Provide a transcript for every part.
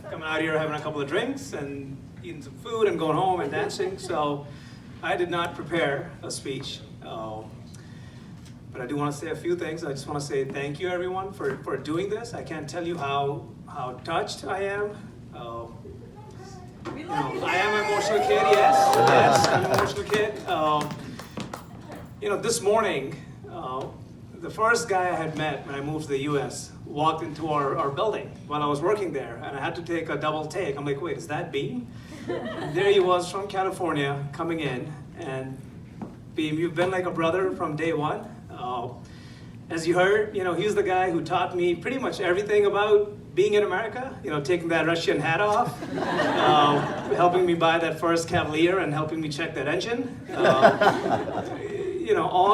coming out here having a couple of drinks and eating some food and going home and dancing. So I did not prepare a speech. But I do want to say a few things. I just want to say thank you, everyone, for doing this. I can't tell you how touched I am. I am an emotional kid, yes, I'm an emotional kid. This morning, the first guy I had met when I moved to the US walked into our building while I was working there, and I had to take a double take. I'm like, wait, is that Beam? And there he was from California coming in, and Beam, you've been like a brother from day one. As you heard, he's the guy who taught me pretty much everything about being in America, taking that Russian hat off, helping me buy that first Cavalier and helping me check that engine.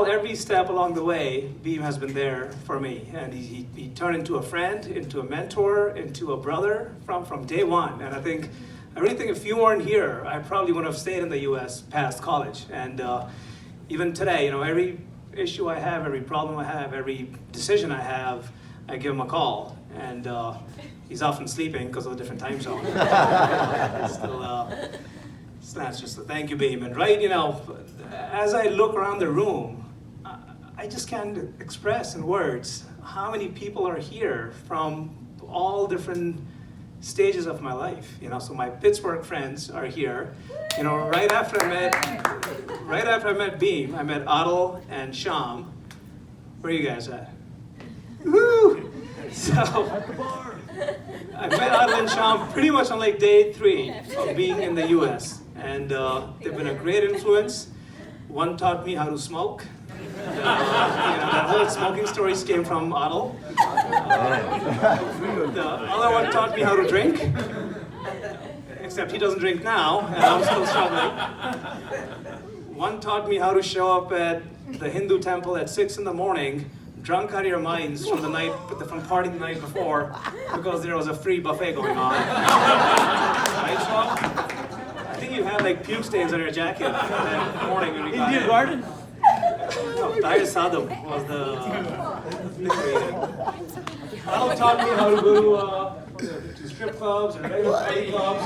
Every step along the way, Beam has been there for me. And he turned into a friend, into a mentor, into a brother from day one. And I really think if you weren't here, I probably would have stayed in the US past college. And even today, every issue I have, every problem I have, every decision I have, I give him a call. And he's often sleeping because of the different time zone. So that's just a thank you, Beam. And as I look around the room, I just can't express in words how many people are here from all different stages of my life. So my Pittsburgh friends are here. Right after I met Beam, I met Adel and Sham. Where are you guys at? Woo! So I met Adel and Sham pretty much on like day 3 of being in the US. And they've been a great influence. One taught me how to smoke. That whole smoking stories came from Adel. The other one taught me how to drink. Except he doesn't drink now, and I'm still struggling. One taught me how to show up at the Hindu temple at 6 in the morning, drunk out of your minds from partying the night before, because there was a free buffet going on. Right, Sean? I think you had like puke stains on your jacket that morning when we got Indian here. Garden? No, Tahir Sadam was the creator. Adel taught me how to go to strip clubs and regular party clubs.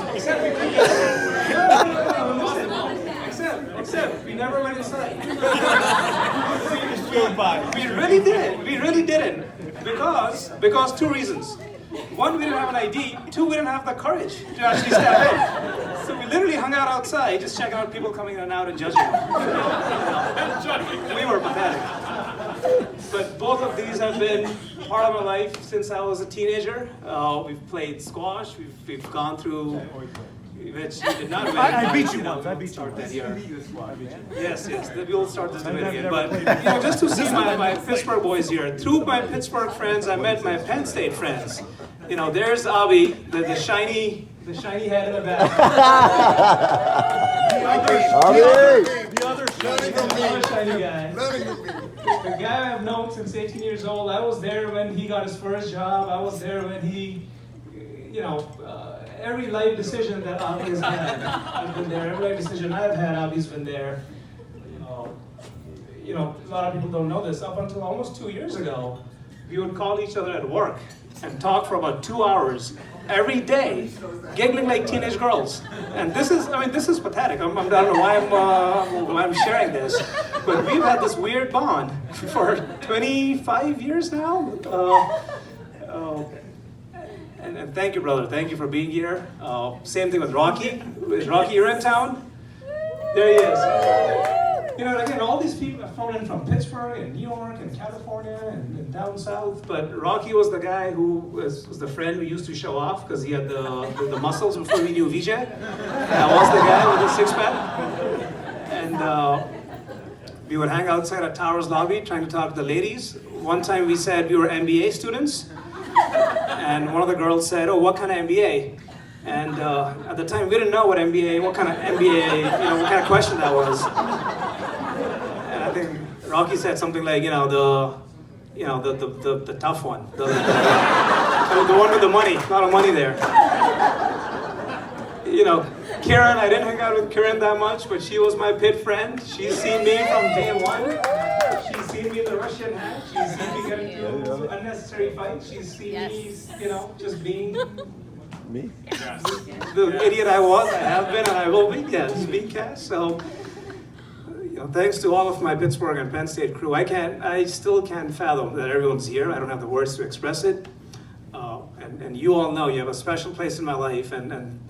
Except we never went inside. We really didn't. Because 2 reasons. 1, we didn't have an ID. 2, we didn't have the courage to actually step in. So we literally hung out outside, just checking out people coming in and out and judging them. We were pathetic. But both of these have been part of my life since I was a teenager. We've played squash. We've gone through. Which you did not win. I beat you once. I beat you once. once. Yes. We'll start this debate again. But just to see my Pittsburgh boys here. Through my Pittsburgh friends, I met my Penn State friends. There's Avi, the shiny head in the back. The other shiny guy. The guy I've known since 18 years old. I was there when he got his first job. I was there when he, every life decision that Avi has had, I've been there. Every life decision I've had, Avi's been there. A lot of people don't know this. Up until almost 2 years ago, we would call each other at work and talk for about 2 hours every day, giggling like teenage girls. And this is pathetic. I don't know why I'm sharing this, but we've had this weird bond for 25 years now. And thank you, brother. Thank you for being here. Same thing with Rocky. Is Rocky here in town? There he is. Again, all these people have flown in from Pittsburgh and New York and California and down south. But Rocky was the guy who was the friend who used to show off because he had the muscles before we knew Vijay. That was the guy with the six-pack. And we would hang outside at Towers lobby trying to talk to the ladies. One time we said we were MBA students. And one of the girls said, "Oh, what kind of MBA?" And at the time, we didn't know what kind of MBA, what kind of question that was. And I think Rocky said something like, the tough one, the one with the money, a lot of money there. Karen, I didn't hang out with Karen that much, but she was my pit friend. She's seen me from day one. She's seen me in the Russian hat. She's seen me get into unnecessary fights. She's seen me, just being Me? The idiot I was, I have been, and I will be. Yes, Cash. So, thanks to all of my Pittsburgh and Penn State crew. I still can't fathom that everyone's here. I don't have the words to express it. And you all know you have a special place in my life, and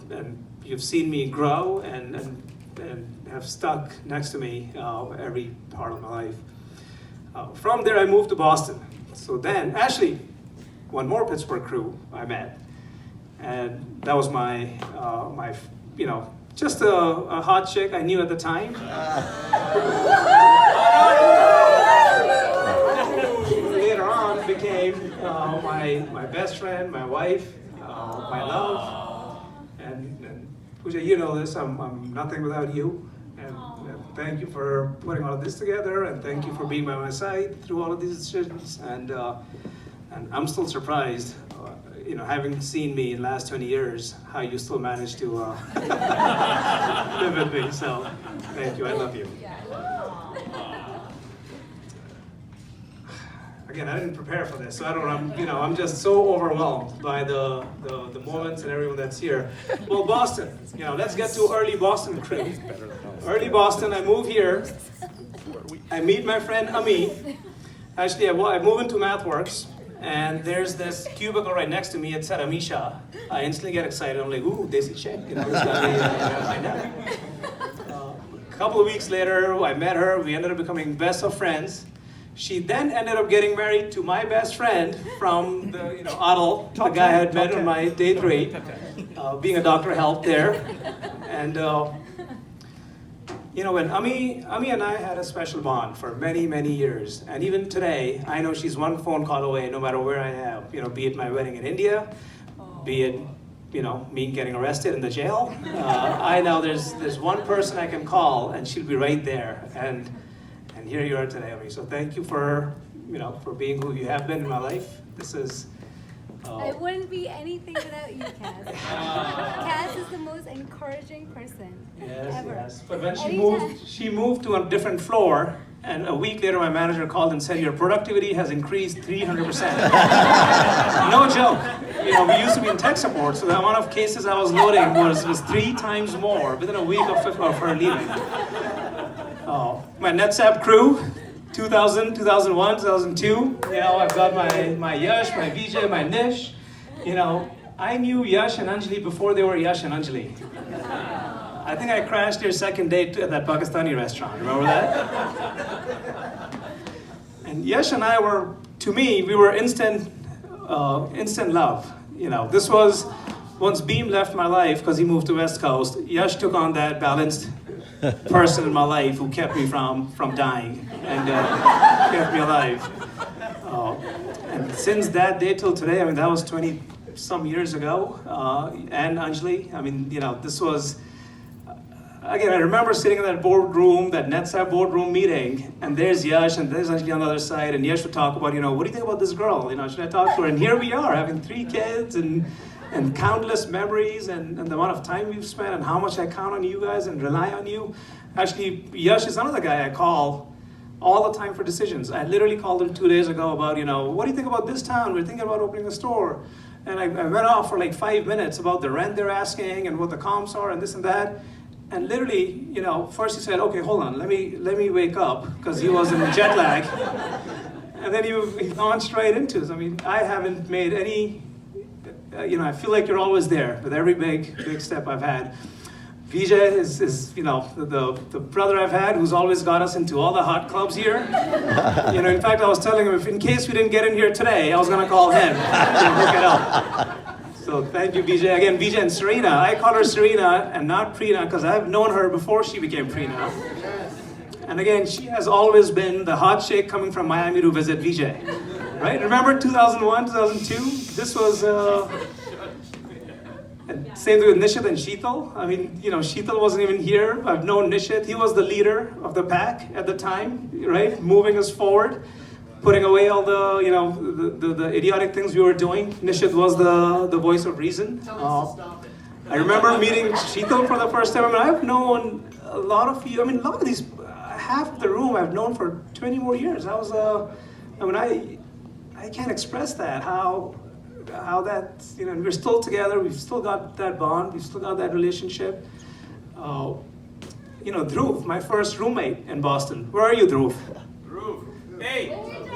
you've seen me grow and have stuck next to me every part of my life. From there, I moved to Boston. So then, actually, one more Pittsburgh crew I met, and that was my just a hot chick I knew at the time. Later on, became my best friend, my wife, my love, and Pooja, you know this. I'm nothing without you. And thank you for putting all of this together, and thank you for being by my side through all of these decisions. And I'm still surprised, having seen me in the last 20 years, how you still manage to live with me. So thank you. I love you. Again, I didn't prepare for this, so I'm just so overwhelmed by the moments and everyone that's here. Well, Boston, let's get to early Boston crew. Early Boston, I move here. I meet my friend Ami. Actually, I move into MathWorks, and there's this cubicle right next to me. It said Amisha. I instantly get excited. I'm like, ooh, Desi check. This gotta be my dad. A couple of weeks later, I met her. We ended up becoming best of friends. She then ended up getting married to my best friend from the, Adil, the guy I had met on my day 3. Being a doctor helped there. And, when Ami and I had a special bond for many, many years. And even today, I know she's one phone call away no matter where I am. Be it my wedding in India, be it, me getting arrested in the jail. I know there's one person I can call and she'll be right there. And here you are today, Ami. So thank you for being who you have been in my life. This is. I wouldn't be anything without you, Kaz. Kaz is the most encouraging person ever. Yes. But when Anytime. she moved to a different floor, and a week later, my manager called and said, "Your productivity has increased 300%." No joke. We used to be in tech support, so the amount of cases I was loading was 3 times more within a week of her leaving. My NetSap crew, 2000, 2001, 2002. I've got my Yash, my Vijay, my Nish. I knew Yash and Anjali before they were Yash and Anjali. I think I crashed your second date at that Pakistani restaurant. Remember that? And Yash and I were, to me, we were instant love. This was once Beam left my life because he moved to West Coast. Yash took on that balanced person in my life who kept me from dying and kept me alive. And since that day till today, that was 20 some years ago. And Anjali, this was, again, I remember sitting in that boardroom, that NetSap boardroom meeting, and there's Yash and there's Anjali on the other side, and Yash would talk about, what do you think about this girl? Should I talk to her? And here we are having 3 kids and countless memories and the amount of time we've spent and how much I count on you guys and rely on you. Actually, Yash is another guy I call all the time for decisions. I literally called him 2 days ago about, what do you think about this town? We're thinking about opening a store. And I went off for like 5 minutes about the rent they're asking and what the comps are and this and that. And literally, first he said, okay, hold on, let me wake up, because he was in jet lag. And then he launched right into it. I haven't made any, I feel like you're always there with every big step I've had. Vijay is the brother I've had who's always got us into all the hot clubs here. In fact, I was telling him, if in case we didn't get in here today, I was going to call him to hook it up. So thank you, Vijay. Again, Vijay and Serena. I call her Serena and not Preena because I've known her before she became Preena. And again, she has always been the hot chick coming from Miami to visit Vijay. Right? Remember 2001, 2002? This was, same thing with Nishit and Sheetal. Sheetal wasn't even here. I've known Nishit. He was the leader of the pack at the time, right? Moving us forward, putting away all the idiotic things we were doing. Nishit was the voice of reason. I remember meeting Sheetal for the first time. I've known a lot of you. A lot of these, half the room I've known for 20 more years. I can't express that, how how that, we're still together, we've still got that bond, we've still got that relationship. Dhruv, my first roommate in Boston. Where are you, Dhruv? Dhruv. Hey.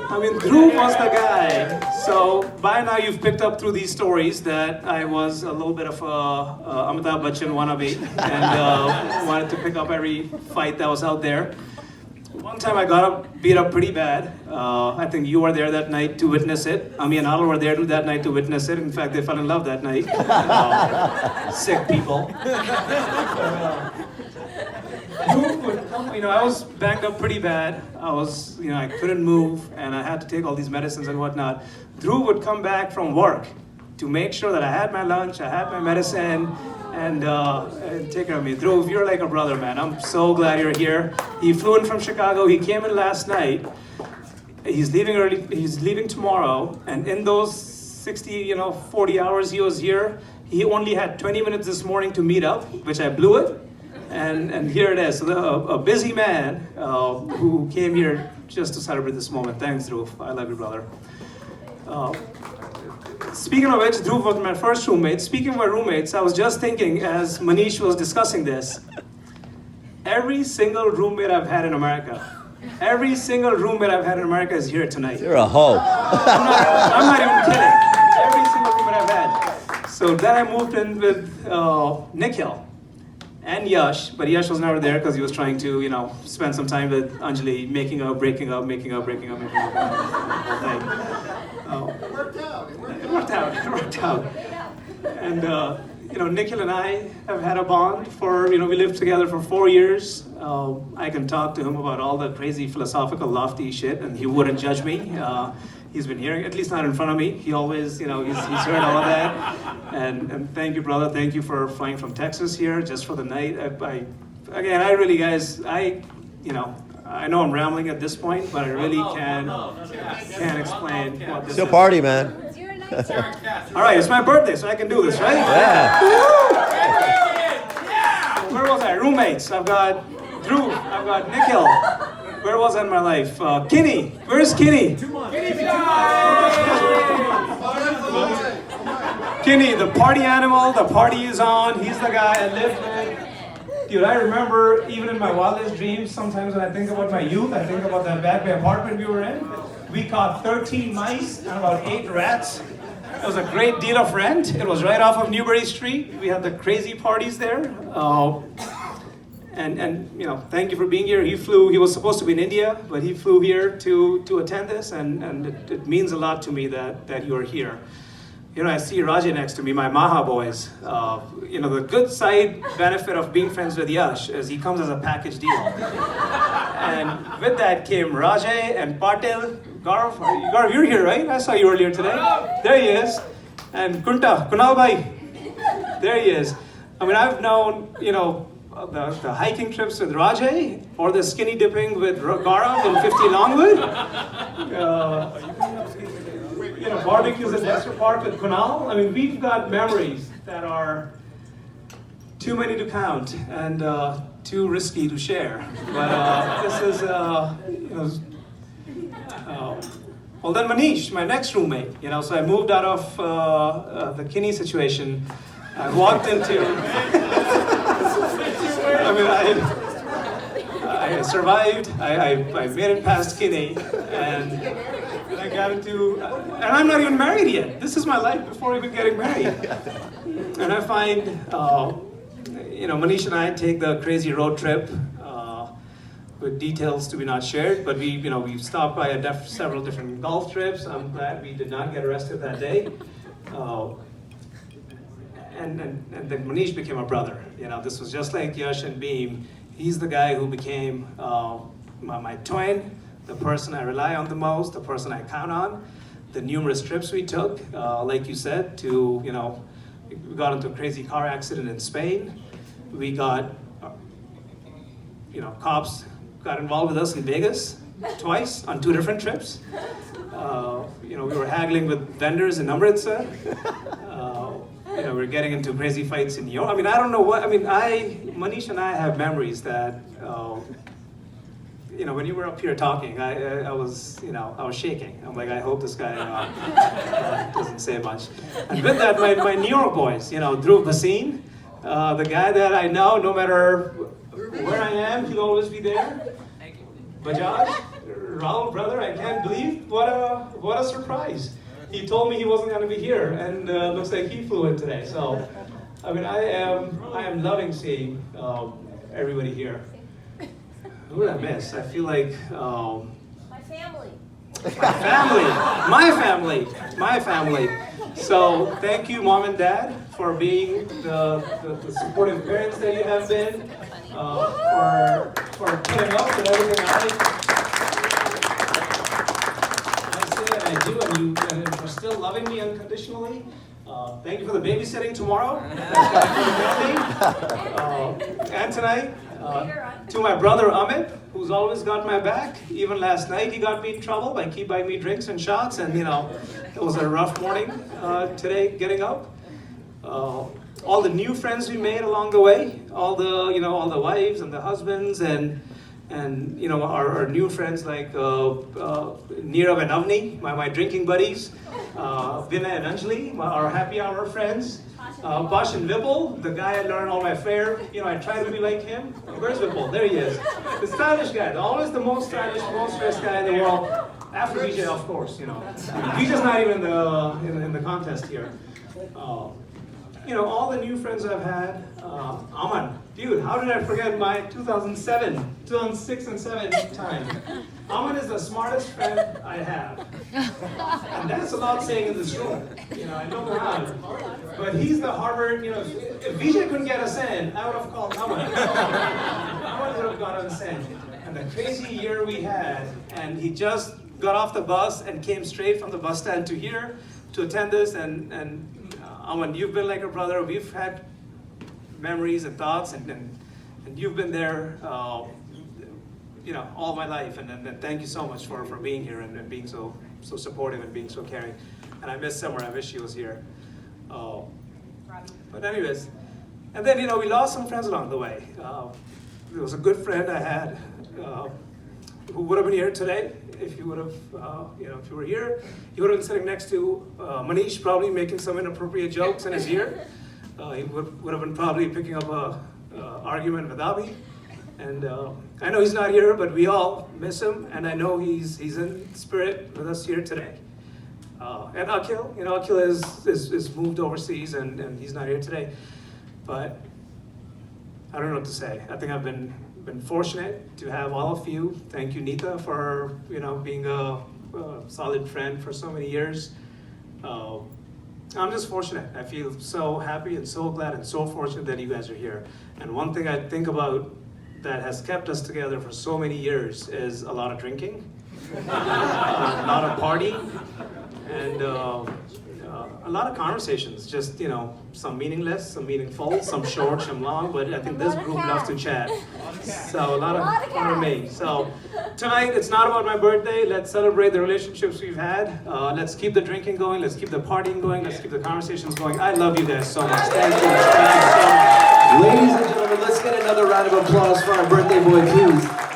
Dhruv was the guy. So by now you've picked up through these stories that I was a little bit of a Amitabh Bachchan wannabe and wanted to pick up every fight that was out there. One time I got beat up pretty bad. I think you were there that night to witness it. Ami and Al were there that night to witness it. In fact, they fell in love that night. Sick people. Dhruv would come, I was banged up pretty bad. I couldn't move and I had to take all these medicines and whatnot. Dhruv would come back from work to make sure that I had my lunch, I had my medicine, and take care of me. Dhruv, you're like a brother, man. I'm so glad you're here. He flew in from Chicago. He came in last night. He's leaving early. He's leaving tomorrow. And in those 40 hours he was here, he only had 20 minutes this morning to meet up, which I blew it. And here it is. So a busy man who came here just to celebrate this moment. Thanks, Dhruv. I love you, brother. Speaking of which, Dhruv was my first roommate. Speaking of my roommates, I was just thinking as Manish was discussing this, every single roommate I've had in America, is here tonight. You're a hoe. I'm not even kidding. Every single roommate I've had. So then I moved in with Nikhil and Yash, but Yash was never there because he was trying to, spend some time with Anjali, making up, breaking up. It worked out. And, Nikhil and I have had a bond we lived together for 4 years. I can talk to him about all the crazy philosophical, lofty shit, and he wouldn't judge me. He's been hearing, at least not in front of me. He always, he's heard all of that. And thank you, brother. Thank you for flying from Texas here just for the night. I really, guys, I know I'm rambling at this point, but I really can't explain what this Still is. party, man. It's your night, sir. All right, it's my birthday, so I can do this, right? Yeah. Where was I? Roommates. I've got Dhruv. I've got Nikhil. Where was I in my life? Kinney. Where's Kinney? Kinney, the party animal. The party is on. He's the guy I lived with. Dude, I remember even in my wildest dreams, sometimes when I think about my youth, I think about that Back Bay apartment we were in. We caught 13 mice and about 8 rats. It was a great deal of rent. It was right off of Newbury Street. We had the crazy parties there. Thank you for being here. He was supposed to be in India, but he flew here to attend this, and it means a lot to me that you are here. I see Rajay next to me, my Maha boys. The good side benefit of being friends with Yash is he comes as a package deal. And with that came Rajay and Patil. Gaurav, you're here, right? I saw you earlier today. There he is. And Kunal Bhai. There he is. I've known, the hiking trips with Rajay or the skinny dipping with Gaurav in 50 Longwood. Barbecues at Dexter Park with Kunal. We've got memories that are too many to count and too risky to share. But this is, well then Manish, my next roommate, so I moved out of the Kinney situation. I walked into, I survived, I made it past Kinney, and I got into, and I'm not even married yet. This is my life before even getting married. And I find, Manish and I take the crazy road trip with details to be not shared, but we've stopped by several different golf trips. I'm glad we did not get arrested that day. And then Manish became a brother. This was just like Yash and Beam. He's the guy who became my twin, the person I rely on the most, the person I count on. The numerous trips we took, like you said, we got into a crazy car accident in Spain. We got, cops got involved with us in Vegas twice on 2 different trips. We were haggling with vendors in Amritsar. We were getting into crazy fights in New York. I don't know what, Manish and I have memories that, when you were up here talking, I was, I was shaking. I'm like, I hope this guy doesn't say much. And with that, my New York boys, Dhruv Bhasin, the guy that I know, no matter where I am, he'll always be there. Bajaj, Rahul, brother, I can't believe what a surprise. He told me he wasn't going to be here, and looks like he flew in today. So, I mean, I am loving seeing everybody here. Who did I miss? I feel like My family. my family. So thank you, Mom and Dad, for being the supportive parents that you have been, for putting up with everything I say and I do, and for still loving me unconditionally. Thank you for the babysitting tomorrow. And tonight. To my brother Amit, who's always got my back. Even last night he got me in trouble by keep buying me drinks and shots, and it was a rough morning today getting up. All the new friends we made along the way, all the wives and the husbands, and our new friends like Nirav and Avni, my drinking buddies, Vinay and Anjali, our happy hour friends. Bash and Vipul, the guy I learned all my flair. I try to be like him. Where's Vipul? There he is. The stylish guy, always the most stylish, most dressed guy in the world. After Vijay, of course. Vijay's not even in the contest here. All the new friends I've had. Aman, dude, how did I forget my 2006 and 7 time? Aman is the smartest friend I have. And that's a lot saying in this room. I know Mohan. But he's the Harvard, if Vijay couldn't get us in, I would have called Aman. Aman would have got us in. And the crazy year we had, and he just got off the bus and came straight from the bus stand to here to attend this, and Aman, you've been like a brother. We've had memories and thoughts, and you've been there, all my life. And thank you so much for being here and being so supportive and being so caring. And I miss Summer. I wish she was here. But anyways, and then we lost some friends along the way. There was a good friend I had who would have been here today if you would have, if you were here. He would have been sitting next to Manish, probably making some inappropriate jokes in his ear. He would have been probably picking up a argument with Abhi. And I know he's not here, but we all miss him, and I know he's in spirit with us here today. And Akhil, Akhil is moved overseas, and he's not here today. But I don't know what to say. I think I've been fortunate to have all of you. Thank you, Neeta, for being a solid friend for so many years. I'm just fortunate. I feel so happy and so glad and so fortunate that you guys are here. And one thing I think about that has kept us together for so many years is a lot of drinking, a lot of partying, and a lot of conversations. Just some meaningless, some meaningful, some short, some long. But I think this group loves to chat. So a lot of fun are made. So tonight it's not about my birthday. Let's celebrate the relationships we've had. Let's keep the drinking going. Let's keep the partying going. Let's keep the conversations going. I love you guys so much. Thank you. Thank you so much. Ladies and gentlemen, let's get another round of applause for our birthday boy, please.